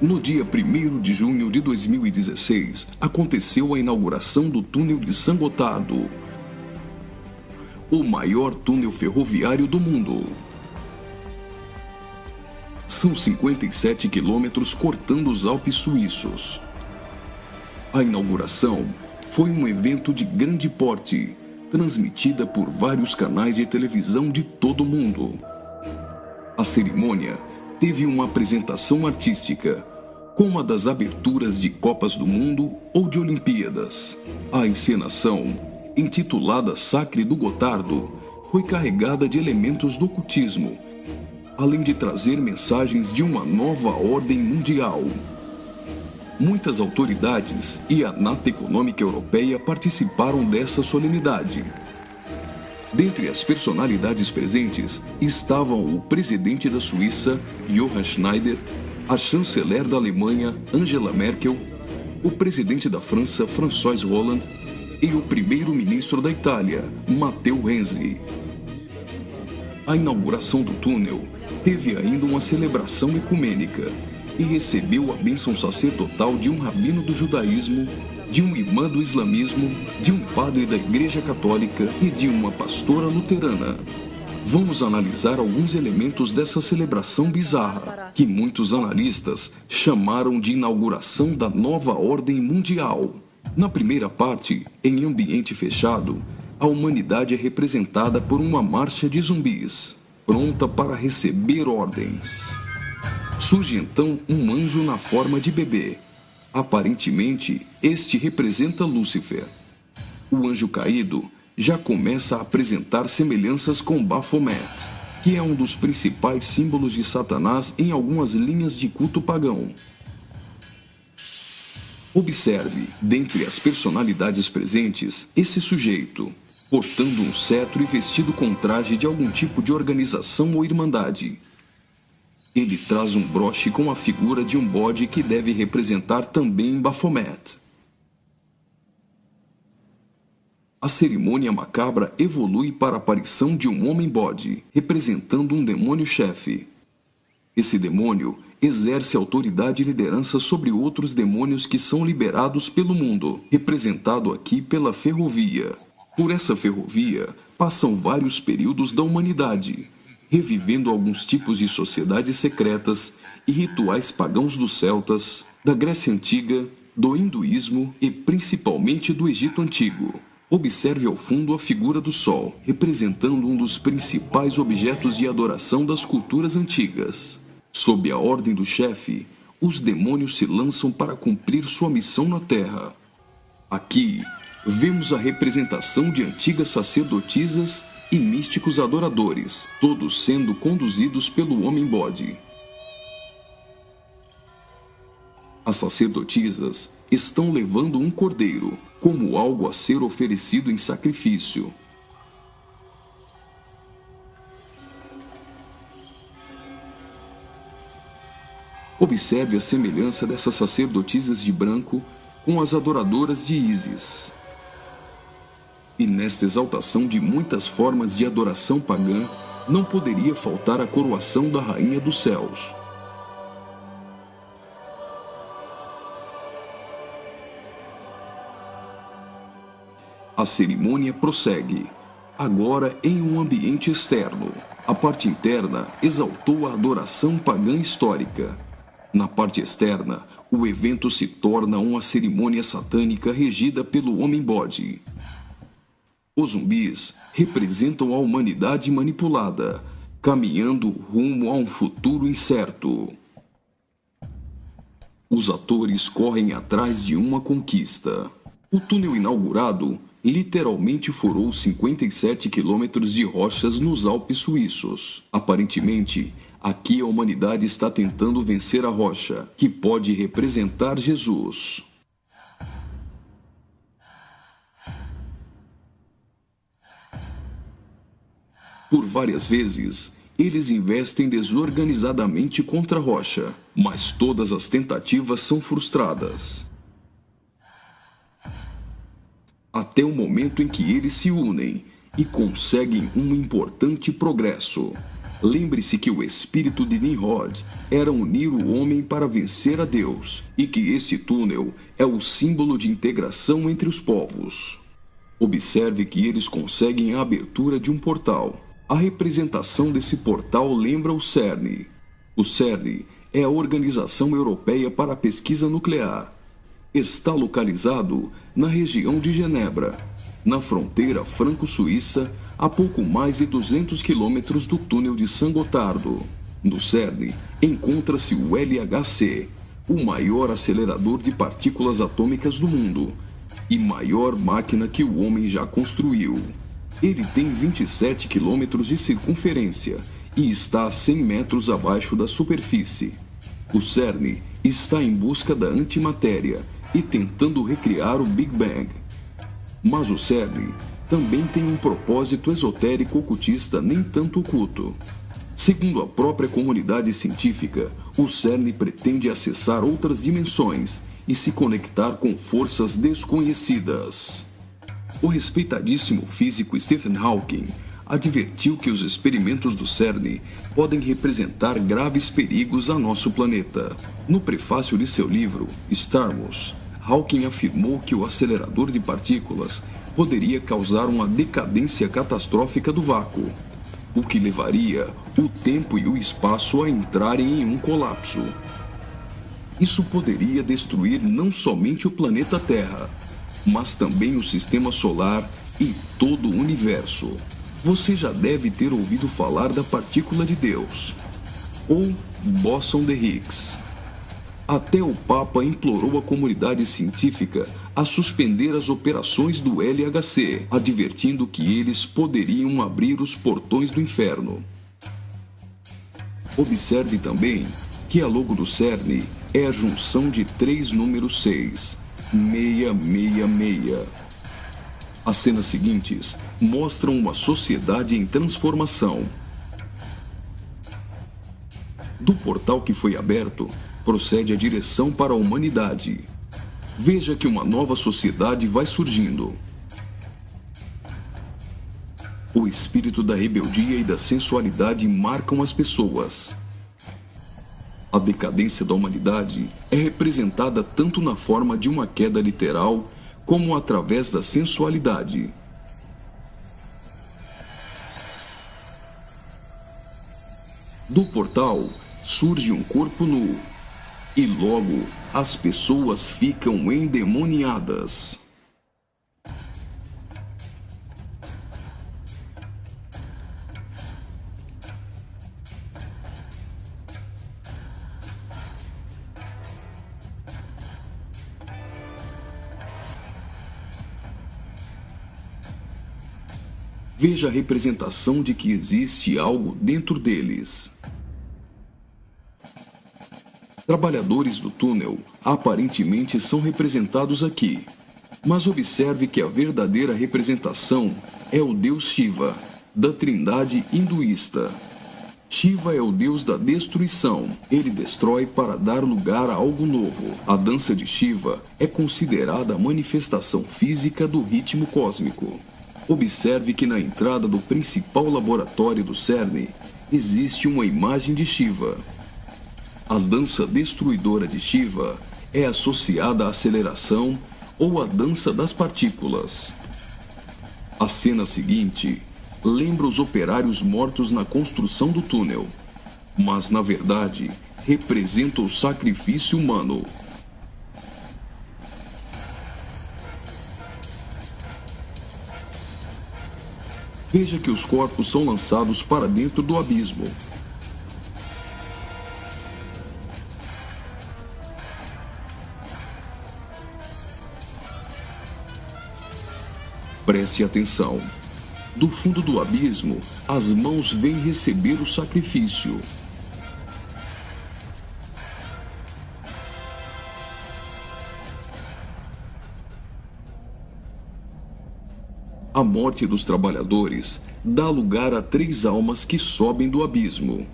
No dia 1º de junho de 2016, aconteceu a inauguração do túnel de San Gotardo, o maior túnel ferroviário do mundo. São 57 quilômetros cortando os Alpes suíços. A inauguração foi um evento de grande porte, transmitida por vários canais de televisão de todo o mundo. A cerimônia teve uma apresentação artística, como a das aberturas de Copas do Mundo ou de Olimpíadas. A encenação, intitulada Sacre do Gotardo, foi carregada de elementos do ocultismo, além de trazer mensagens de uma nova ordem mundial. Muitas autoridades e a Nata Econômica Europeia participaram dessa solenidade. Dentre as personalidades presentes estavam o presidente da Suíça, Johann Schneider, a chanceler da Alemanha, Angela Merkel, o presidente da França, François Hollande, e o primeiro-ministro da Itália, Matteo Renzi. A inauguração do túnel teve ainda uma celebração ecumênica e recebeu a bênção sacerdotal de um rabino do judaísmo, de um imã do islamismo, de um padre da Igreja Católica e de uma pastora luterana. Vamos analisar alguns elementos dessa celebração bizarra, que muitos analistas chamaram de inauguração da nova ordem mundial. Na primeira parte, em ambiente fechado, a humanidade é representada por uma marcha de zumbis, pronta para receber ordens. Surge então um anjo na forma de bebê. Aparentemente, este representa Lúcifer. O anjo caído já começa a apresentar semelhanças com Baphomet, que é um dos principais símbolos de Satanás em algumas linhas de culto pagão. Observe, dentre as personalidades presentes, esse sujeito, portando um cetro e vestido com traje de algum tipo de organização ou irmandade. Ele traz um broche com a figura de um bode que deve representar também Baphomet. A cerimônia macabra evolui para a aparição de um homem-bode, representando um demônio-chefe. Esse demônio exerce autoridade e liderança sobre outros demônios que são liberados pelo mundo, representado aqui pela ferrovia. Por essa ferrovia, passam vários períodos da humanidade, revivendo alguns tipos de sociedades secretas e rituais pagãos dos celtas, da Grécia Antiga, do hinduísmo e principalmente do Egito Antigo. Observe ao fundo a figura do Sol, representando um dos principais objetos de adoração das culturas antigas. Sob a ordem do chefe, os demônios se lançam para cumprir sua missão na Terra. Aqui, vemos a representação de antigas sacerdotisas e místicos adoradores, todos sendo conduzidos pelo homem-bode. As sacerdotisas estão levando um cordeiro, como algo a ser oferecido em sacrifício. Observe a semelhança dessas sacerdotisas de branco com as adoradoras de Ísis. E nesta exaltação de muitas formas de adoração pagã, não poderia faltar a coroação da Rainha dos Céus. A cerimônia prossegue, agora em um ambiente externo. A parte interna exaltou a adoração pagã histórica. Na parte externa, o evento se torna uma cerimônia satânica regida pelo homem-bode. Os zumbis representam a humanidade manipulada, caminhando rumo a um futuro incerto. Os atores correm atrás de uma conquista. O túnel inaugurado literalmente furou 57 quilômetros de rochas nos Alpes suíços. Aparentemente, aqui a humanidade está tentando vencer a rocha, que pode representar Jesus. Por várias vezes, eles investem desorganizadamente contra a rocha, mas todas as tentativas são frustradas. Até o momento em que eles se unem e conseguem um importante progresso. Lembre-se que o espírito de Nimrod era unir o homem para vencer a Deus, e que este túnel é o símbolo de integração entre os povos. Observe que eles conseguem a abertura de um portal. A representação desse portal lembra o CERN. O CERN é a Organização Europeia para a Pesquisa Nuclear. Está localizado na região de Genebra, na fronteira franco-suíça, a pouco mais de 200 quilômetros do túnel de Saint-Gothard. No CERN encontra-se o LHC, o maior acelerador de partículas atômicas do mundo e maior máquina que o homem já construiu. Ele tem 27 quilômetros de circunferência e está a 100 metros abaixo da superfície. O CERN está em busca da antimatéria e tentando recriar o Big Bang. Mas o CERN também tem um propósito esotérico ocultista nem tanto oculto. Segundo a própria comunidade científica, o CERN pretende acessar outras dimensões e se conectar com forças desconhecidas. O respeitadíssimo físico Stephen Hawking advertiu que os experimentos do CERN podem representar graves perigos a nosso planeta. No prefácio de seu livro, Stardust, Hawking afirmou que o acelerador de partículas poderia causar uma decadência catastrófica do vácuo, o que levaria o tempo e o espaço a entrarem em um colapso. Isso poderia destruir não somente o planeta Terra, mas também o sistema solar e todo o universo. Você já deve ter ouvido falar da partícula de Deus, ou bóson de Higgs. Até o Papa implorou à comunidade científica a suspender as operações do LHC, advertindo que eles poderiam abrir os portões do inferno. Observe também que a logo do CERN é a junção de 3 números 6, 666. As cenas seguintes mostram uma sociedade em transformação. Do portal que foi aberto, procede a direção para a humanidade. Veja que uma nova sociedade vai surgindo. O espírito da rebeldia e da sensualidade marcam as pessoas. A decadência da humanidade é representada tanto na forma de uma queda literal, como através da sensualidade. Do portal surge um corpo nu, e logo as pessoas ficam endemoniadas. Veja a representação de que existe algo dentro deles. Trabalhadores do túnel aparentemente são representados aqui, mas observe que a verdadeira representação é o deus Shiva, da trindade hinduísta. Shiva é o deus da destruição. Ele destrói para dar lugar a algo novo. A dança de Shiva é considerada a manifestação física do ritmo cósmico. Observe que na entrada do principal laboratório do CERN existe uma imagem de Shiva. A dança destruidora de Shiva é associada à aceleração ou à dança das partículas. A cena seguinte lembra os operários mortos na construção do túnel, mas na verdade representa o sacrifício humano. Veja que os corpos são lançados para dentro do abismo. Preste atenção. Do fundo do abismo, as mãos vêm receber o sacrifício. A morte dos trabalhadores dá lugar a 3 almas que sobem do abismo.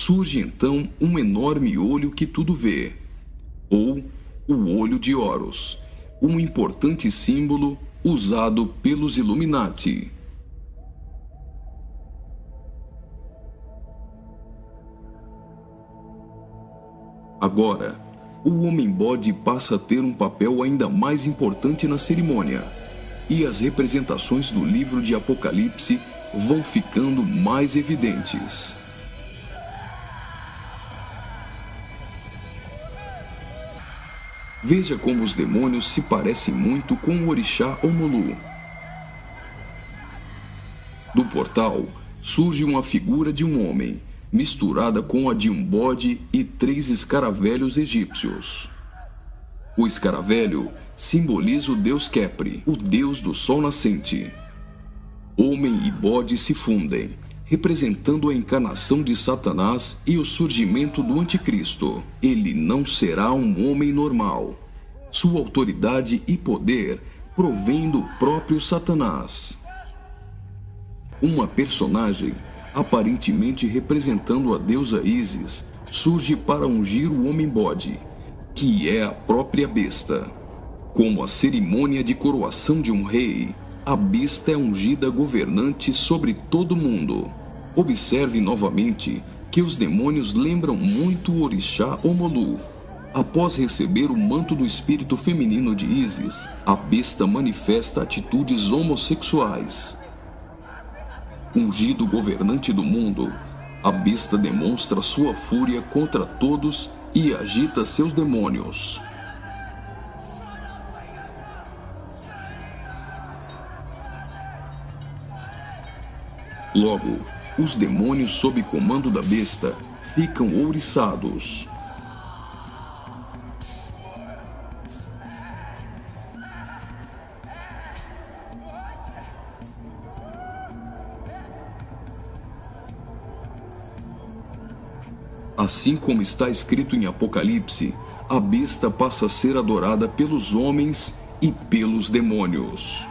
surge então um enorme olho que tudo vê, ou o Olho de Horus, um importante símbolo usado pelos Illuminati. Agora, o Homem-Bode passa a ter um papel ainda mais importante na cerimônia, e as representações do livro de Apocalipse vão ficando mais evidentes. Veja como os demônios se parecem muito com o orixá Omolu. Do portal surge uma figura de um homem, misturada com a de um bode e 3 escaravelhos egípcios. O escaravelho simboliza o deus Khepri, o deus do sol nascente. Homem e bode se fundem, representando a encarnação de Satanás e o surgimento do Anticristo. Ele não será um homem normal. Sua autoridade e poder provém do próprio Satanás. Uma personagem, aparentemente representando a deusa Ísis, surge para ungir o Homem-Bode, que é a própria besta. Como a cerimônia de coroação de um rei, a besta é ungida governante sobre todo mundo. Observe novamente que os demônios lembram muito o orixá Omolu. Após receber o manto do espírito feminino de Ísis, a besta manifesta atitudes homossexuais. Ungido governante do mundo, a besta demonstra sua fúria contra todos e agita seus demônios. Logo, os demônios sob comando da besta ficam ouriçados. Assim como está escrito em Apocalipse, a besta passa a ser adorada pelos homens e pelos demônios.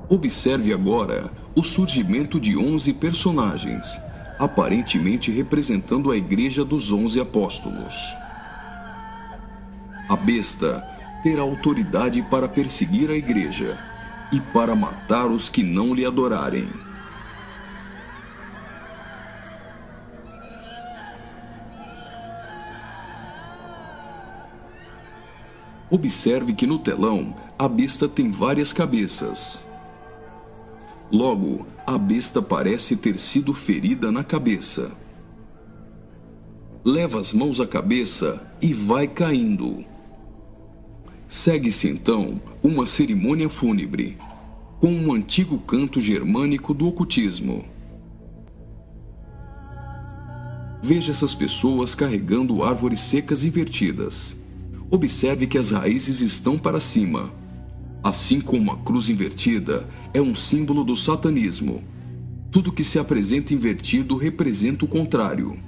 Observe agora o surgimento de 11 personagens, aparentemente representando a Igreja dos 11 Apóstolos. A besta terá autoridade para perseguir a Igreja e para matar os que não lhe adorarem. Observe que no telão a besta tem várias cabeças. Logo, a besta parece ter sido ferida na cabeça. Leva as mãos à cabeça e vai caindo. Segue-se então uma cerimônia fúnebre, com um antigo canto germânico do ocultismo. Veja essas pessoas carregando árvores secas invertidas. Observe que as raízes estão para cima. Assim como a cruz invertida é um símbolo do satanismo, tudo que se apresenta invertido representa o contrário.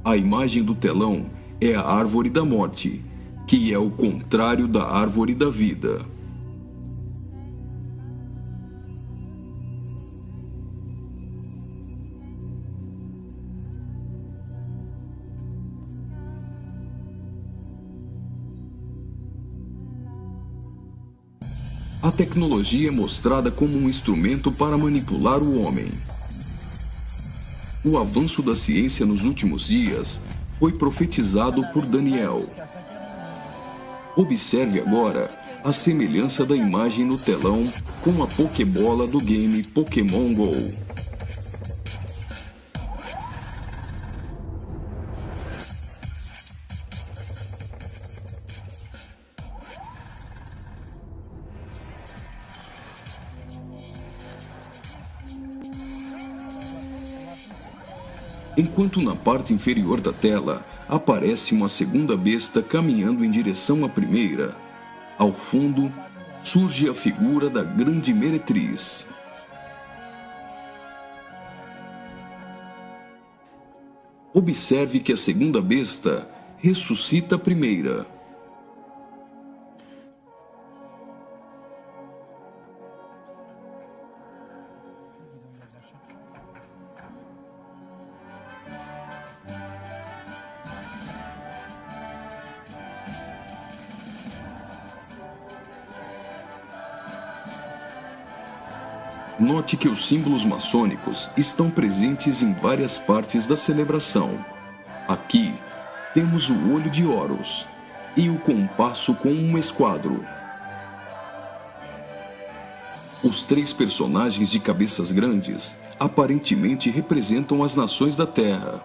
A imagem do telão é a árvore da morte, que é o contrário da árvore da vida. A tecnologia é mostrada como um instrumento para manipular o homem. O avanço da ciência nos últimos dias foi profetizado por Daniel. Observe agora a semelhança da imagem no telão com a Pokébola do game Pokémon Go. Enquanto na parte inferior da tela aparece uma segunda besta caminhando em direção à primeira, ao fundo surge a figura da Grande Meretriz. Observe que a segunda besta ressuscita a primeira. Note que os símbolos maçônicos estão presentes em várias partes da celebração. Aqui, temos o olho de Horus e o compasso com um esquadro. Os 3 personagens de cabeças grandes aparentemente representam as nações da Terra,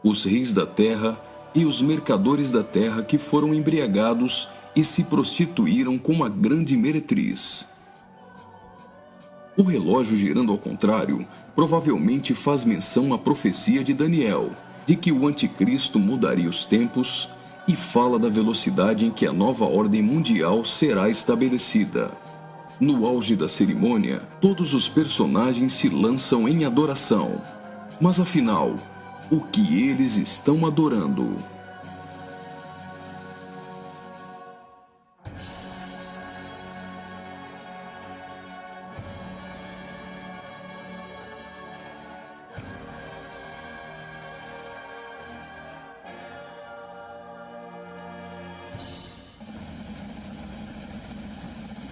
os reis da Terra e os mercadores da Terra que foram embriagados e se prostituíram com uma grande meretriz. O relógio girando ao contrário provavelmente faz menção à profecia de Daniel, de que o anticristo mudaria os tempos, e fala da velocidade em que a nova ordem mundial será estabelecida. No auge da cerimônia, todos os personagens se lançam em adoração. Mas afinal, o que eles estão adorando?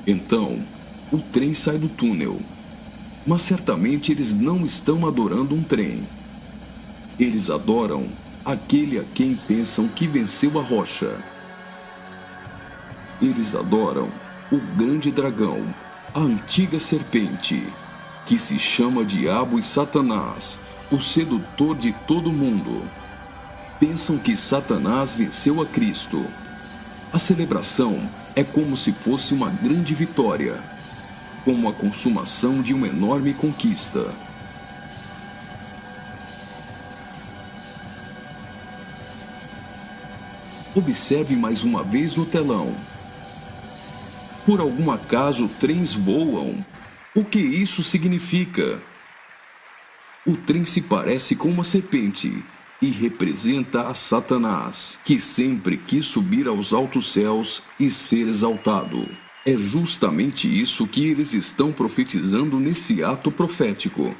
Então, o trem sai do túnel. Mas certamente eles não estão adorando um trem. Eles adoram aquele a quem pensam que venceu a rocha. Eles adoram o grande dragão, a antiga serpente, que se chama Diabo e Satanás, o sedutor de todo mundo. Pensam que Satanás venceu a Cristo. A celebração é como se fosse uma grande vitória, como a consumação de uma enorme conquista. Observe mais uma vez no telão. Por algum acaso, trens voam? O que isso significa? O trem se parece com uma serpente e representa a Satanás, que sempre quis subir aos altos céus e ser exaltado. É justamente isso que eles estão profetizando nesse ato profético.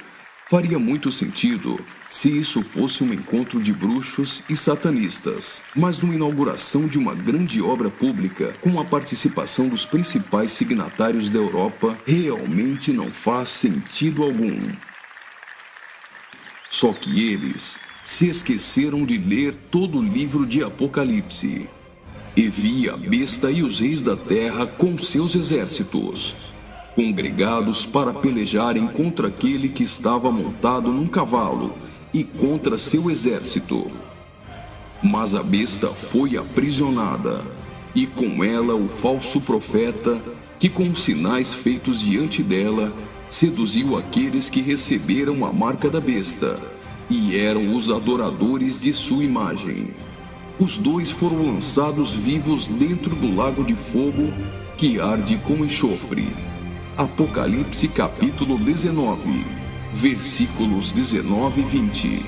Faria muito sentido se isso fosse um encontro de bruxos e satanistas, mas numa inauguração de uma grande obra pública com a participação dos principais signatários da Europa, realmente não faz sentido algum. Só que eles se esqueceram de ler todo o livro de Apocalipse. E vi a besta e os reis da terra com seus exércitos, congregados para pelejarem contra aquele que estava montado num cavalo e contra seu exército. Mas a besta foi aprisionada, e com ela o falso profeta, que com os sinais feitos diante dela, seduziu aqueles que receberam a marca da besta, e eram os adoradores de sua imagem. Os 2 foram lançados vivos dentro do lago de fogo que arde com enxofre. Apocalipse capítulo 19, versículos 19 e 20.